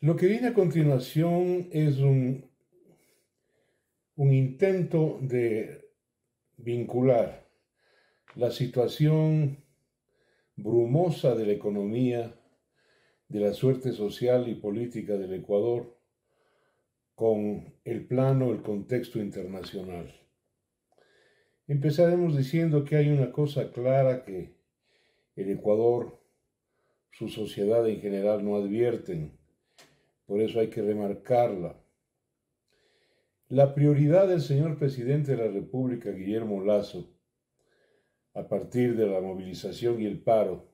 Lo que viene a continuación es un intento de vincular la situación brumosa de la economía, de la suerte social y política del Ecuador con el plano, el contexto internacional. Empezaremos diciendo que hay una cosa clara que el Ecuador, su sociedad en general no advierten, por eso hay que remarcarla. La prioridad del señor presidente de la República, Guillermo Lasso, a partir de la movilización y el paro,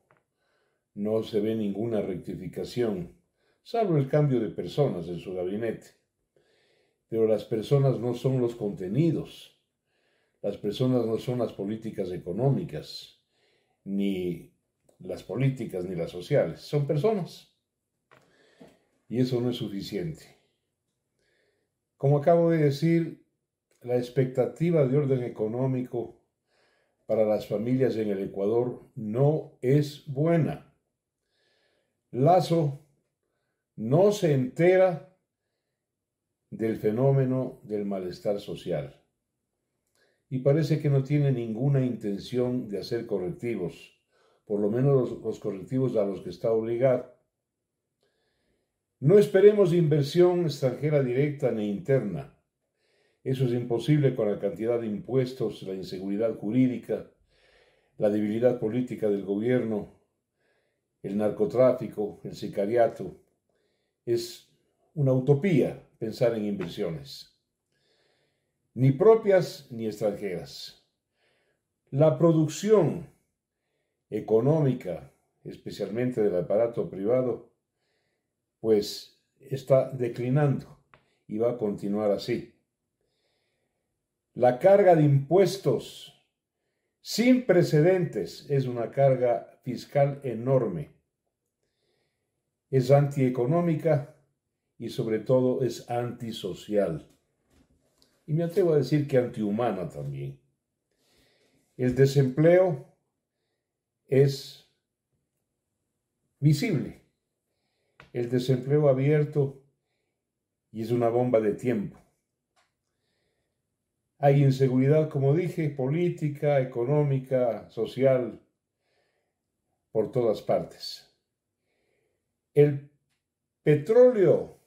no se ve ninguna rectificación, salvo el cambio de personas en su gabinete. Pero las personas no son los contenidos, las personas no son las políticas económicas, ni las políticas ni las sociales, son personas. Y eso no es suficiente. Como acabo de decir, la expectativa de orden económico para las familias en el Ecuador no es buena. Lasso no se entera del fenómeno del malestar social y parece que no tiene ninguna intención de hacer correctivos, por lo menos los correctivos a los que está obligado. No esperemos inversión extranjera directa ni interna. Eso es imposible con la cantidad de impuestos, la inseguridad jurídica, la debilidad política del gobierno, el narcotráfico, el sicariato. Es una utopía pensar en inversiones, ni propias ni extranjeras. La producción económica, especialmente del aparato privado, pues está declinando y va a continuar así. La carga de impuestos sin precedentes es una carga fiscal enorme. Es antieconómica y sobre todo es antisocial. Y me atrevo a decir que antihumana también. El desempleo es visible. El desempleo abierto y es una bomba de tiempo. Hay inseguridad, como dije, política, económica, social, por todas partes. El petróleo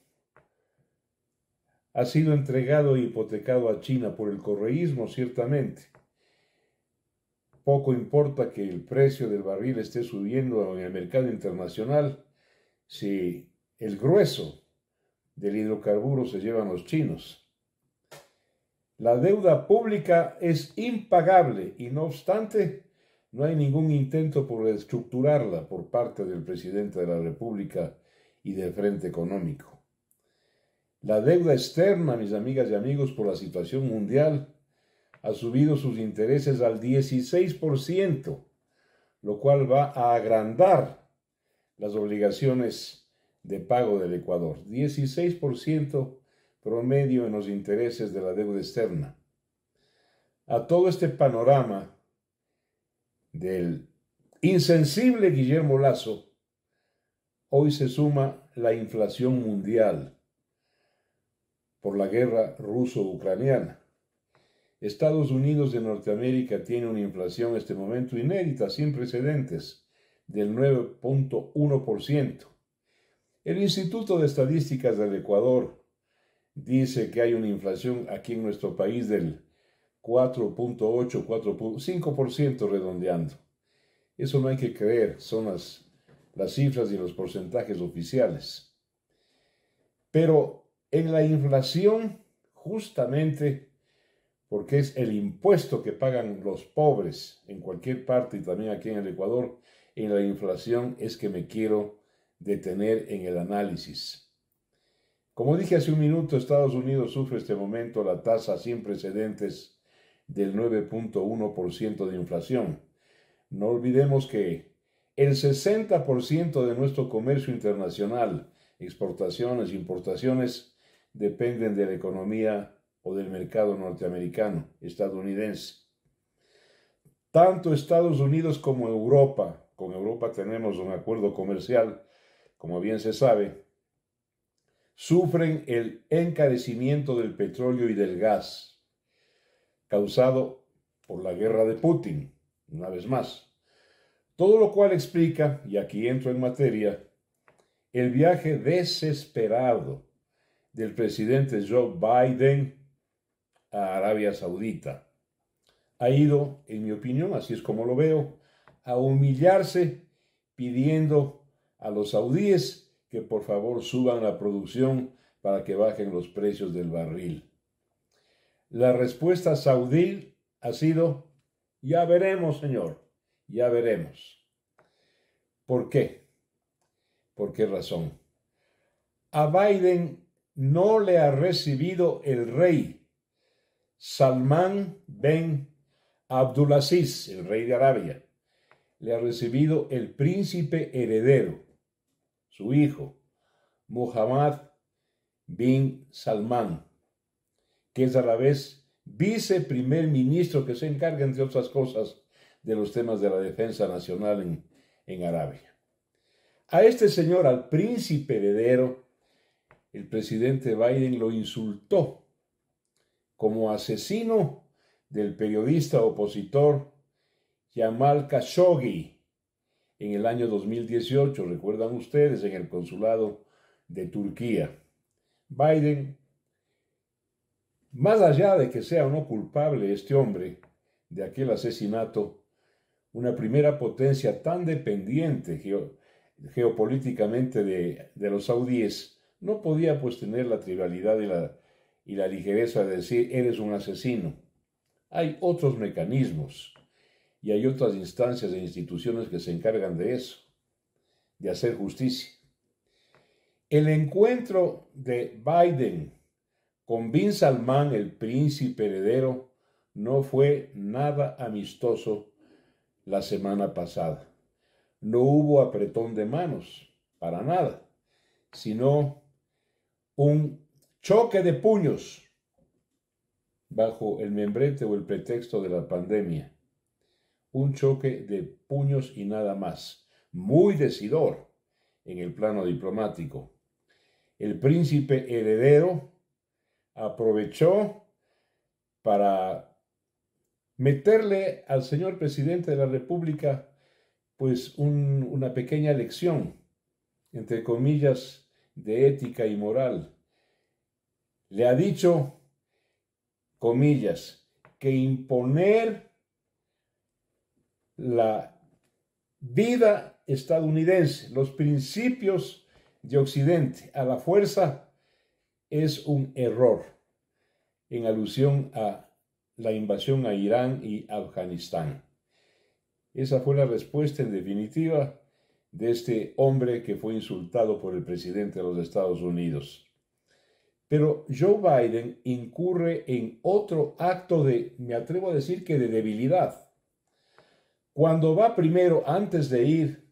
ha sido entregado e hipotecado a China por el correísmo, ciertamente. Poco importa que el precio del barril esté subiendo en el mercado internacional si el grueso del hidrocarburo se llevan los chinos. La deuda pública es impagable y no obstante no hay ningún intento por reestructurarla por parte del presidente de la República y del Frente Económico. La deuda externa, mis amigas y amigos, por la situación mundial, ha subido sus intereses al 16%, lo cual va a agrandar las obligaciones de pago del Ecuador. 16% promedio en los intereses de la deuda externa. A todo este panorama del insensible Guillermo Lasso, hoy se suma la inflación mundial por la guerra ruso-ucraniana. Estados Unidos de Norteamérica tiene una inflación en este momento inédita, sin precedentes, del 9.1%. El Instituto de Estadísticas del Ecuador dice que hay una inflación aquí en nuestro país del 4.8, 4.5% redondeando. Eso no hay que creer, son las cifras y los porcentajes oficiales. Pero en la inflación, justamente porque es el impuesto que pagan los pobres en cualquier parte y también aquí en el Ecuador, en la inflación es que me quiero detener en el análisis. Como dije hace un minuto, Estados Unidos sufre este momento la tasa sin precedentes del 9.1% de inflación. No olvidemos que el 60% de nuestro comercio internacional, exportaciones e importaciones, dependen de la economía o del mercado norteamericano, estadounidense. Tanto Estados Unidos como Europa, con Europa tenemos un acuerdo comercial, como bien se sabe, sufren el encarecimiento del petróleo y del gas, causado por la guerra de Putin, una vez más. Todo lo cual explica, y aquí entro en materia, el viaje desesperado del presidente Joe Biden a Arabia Saudita. Ha ido, en mi opinión, así es como lo veo, a humillarse pidiendo a los saudíes que por favor suban la producción para que bajen los precios del barril. La respuesta saudí ha sido: ya veremos, señor, ya veremos. ¿Por qué? ¿Por qué razón? A Biden no le ha recibido el rey Salman bin Abdulaziz, el rey de Arabia. Le ha recibido el príncipe heredero, su hijo, Mohammed bin Salman, que es a la vez viceprimer ministro que se encarga, entre otras cosas, de los temas de la defensa nacional en Arabia. A este señor, al príncipe heredero, el presidente Biden lo insultó como asesino del periodista opositor Jamal Khashoggi en el año 2018, recuerdan ustedes, en el consulado de Turquía. Biden, más allá de que sea o no culpable este hombre de aquel asesinato, una primera potencia tan dependiente geopolíticamente de los saudíes, no podía pues tener la trivialidad y la ligereza de decir: eres un asesino. Hay otros mecanismos y hay otras instancias e instituciones que se encargan de eso, de hacer justicia. El encuentro de Biden con bin Salman, el príncipe heredero, no fue nada amistoso la semana pasada. No hubo apretón de manos, para nada, sino un choque de puños bajo el membrete o el pretexto de la pandemia. Un choque de puños y nada más, muy decidor en el plano diplomático. El príncipe heredero aprovechó para meterle al señor presidente de la República pues una pequeña lección, entre comillas, de ética y moral. Le ha dicho, comillas, que imponer la vida estadounidense, los principios de Occidente a la fuerza es un error, en alusión a la invasión a Irán y Afganistán. Esa fue la respuesta en definitiva de este hombre que fue insultado por el presidente de los Estados Unidos. Pero Joe Biden incurre en otro acto de, me atrevo a decir que de debilidad. Cuando va primero, antes de ir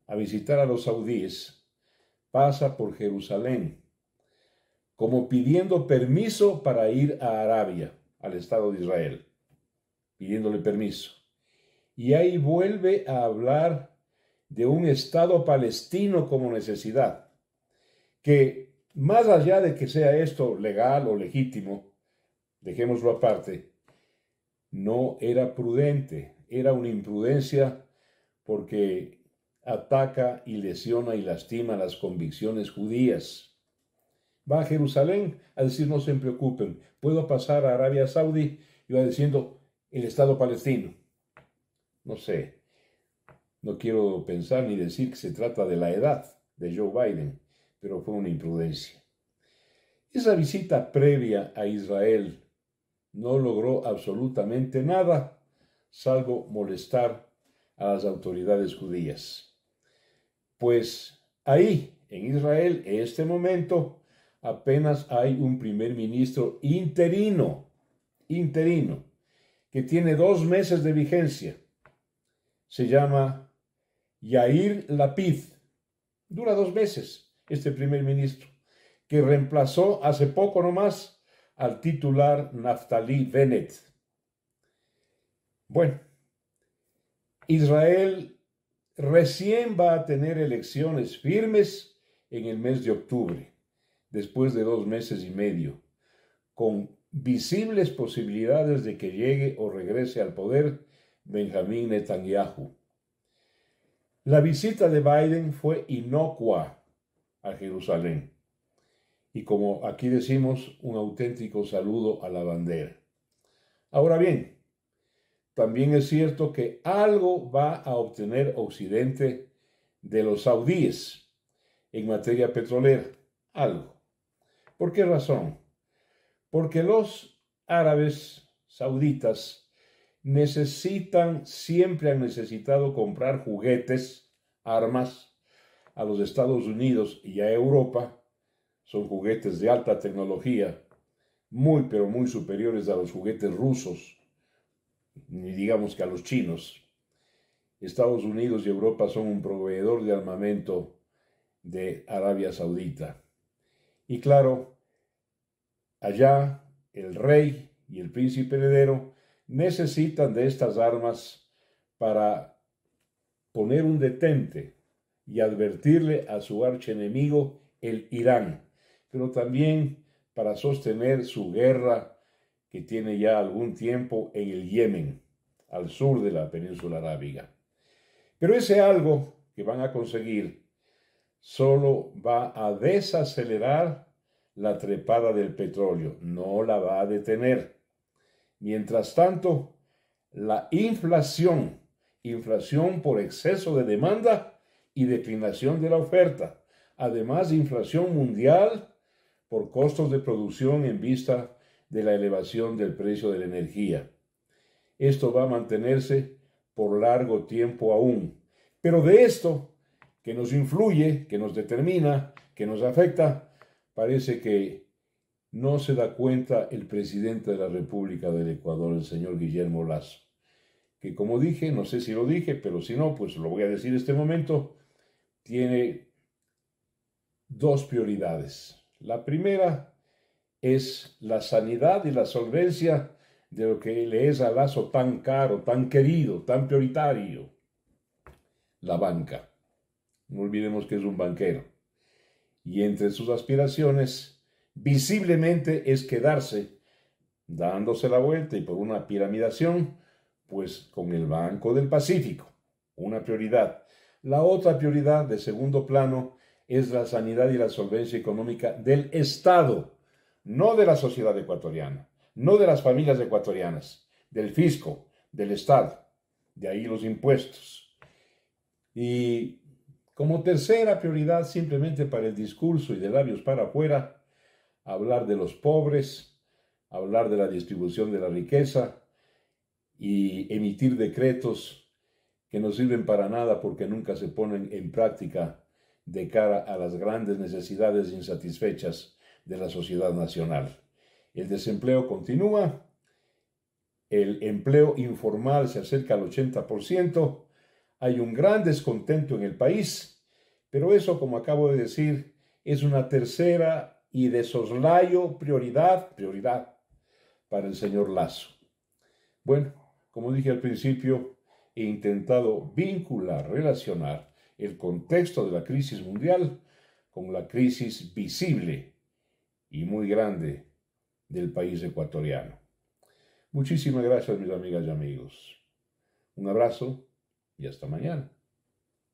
a visitar a los saudíes, pasa por Jerusalén, como pidiendo permiso para ir a Arabia, al Estado de Israel, pidiéndole permiso. Y ahí vuelve a hablar de un Estado palestino como necesidad, que más allá de que sea esto legal o legítimo, dejémoslo aparte, no era prudente, era una imprudencia porque ataca y lesiona y lastima las convicciones judías. Va a Jerusalén a decir: no se preocupen, puedo pasar a Arabia Saudí, y va diciendo el Estado palestino. No sé, no quiero pensar ni decir que se trata de la edad de Joe Biden, pero fue una imprudencia. Esa visita previa a Israel no logró absolutamente nada, salvo molestar a las autoridades judías. Pues ahí, en Israel, en este momento, apenas hay un primer ministro interino, que tiene 2 meses de vigencia. Se llama Yair Lapid. Dura 2 meses este primer ministro, que reemplazó hace poco nomás al titular Naftali Bennett. Bueno, Israel recién va a tener elecciones firmes en el mes de octubre, después de 2 meses y medio, con visibles posibilidades de que llegue o regrese al poder Benjamín Netanyahu. La visita de Biden fue inocua a Jerusalén y, como aquí decimos, un auténtico saludo a la bandera. Ahora bien, también es cierto que algo va a obtener Occidente de los saudíes en materia petrolera. Algo. ¿Por qué razón? Porque los árabes sauditas siempre han necesitado comprar juguetes, armas, a los Estados Unidos y a Europa. Son juguetes de alta tecnología, muy pero muy superiores a los juguetes rusos, ni digamos que a los chinos. Estados Unidos y Europa son un proveedor de armamento de Arabia Saudita. Y claro, allá el rey y el príncipe heredero necesitan de estas armas para poner un detente y advertirle a su archienemigo, el Irán, pero también para sostener su guerra que tiene ya algún tiempo en el Yemen, al sur de la península arábiga. Pero ese algo que van a conseguir solo va a desacelerar la trepada del petróleo, no la va a detener. Mientras tanto, la inflación por exceso de demanda y declinación de la oferta, además de inflación mundial por costos de producción en vista de la elevación del precio de la energía. Esto va a mantenerse por largo tiempo aún. Pero de esto, que nos influye, que nos determina, que nos afecta, parece que no se da cuenta el presidente de la República del Ecuador, el señor Guillermo Lasso, que, como dije, no sé si lo dije, pero si no, pues lo voy a decir en este momento, tiene 2 prioridades. La primera es la sanidad y la solvencia de lo que le es a Lasso tan caro, tan querido, tan prioritario: la banca. No olvidemos que es un banquero. Y entre sus aspiraciones, visiblemente, es quedarse dándose la vuelta y por una piramidación, pues con el Banco del Pacífico, una prioridad. La otra prioridad de segundo plano es la sanidad y la solvencia económica del Estado, no de la sociedad ecuatoriana, no de las familias ecuatorianas, del fisco, del Estado, de ahí los impuestos. Y como tercera prioridad, simplemente para el discurso y de labios para afuera, hablar de los pobres, hablar de la distribución de la riqueza y emitir decretos que no sirven para nada porque nunca se ponen en práctica de cara a las grandes necesidades insatisfechas de la sociedad nacional. El desempleo continúa, el empleo informal se acerca al 80%, hay un gran descontento en el país, pero eso, como acabo de decir, es una tercera y de soslayo prioridad para el señor Lasso. Bueno, como dije al principio, he intentado relacionar el contexto de la crisis mundial con la crisis visible y muy grande del país ecuatoriano. Muchísimas gracias, mis amigas y amigos. Un abrazo y hasta mañana.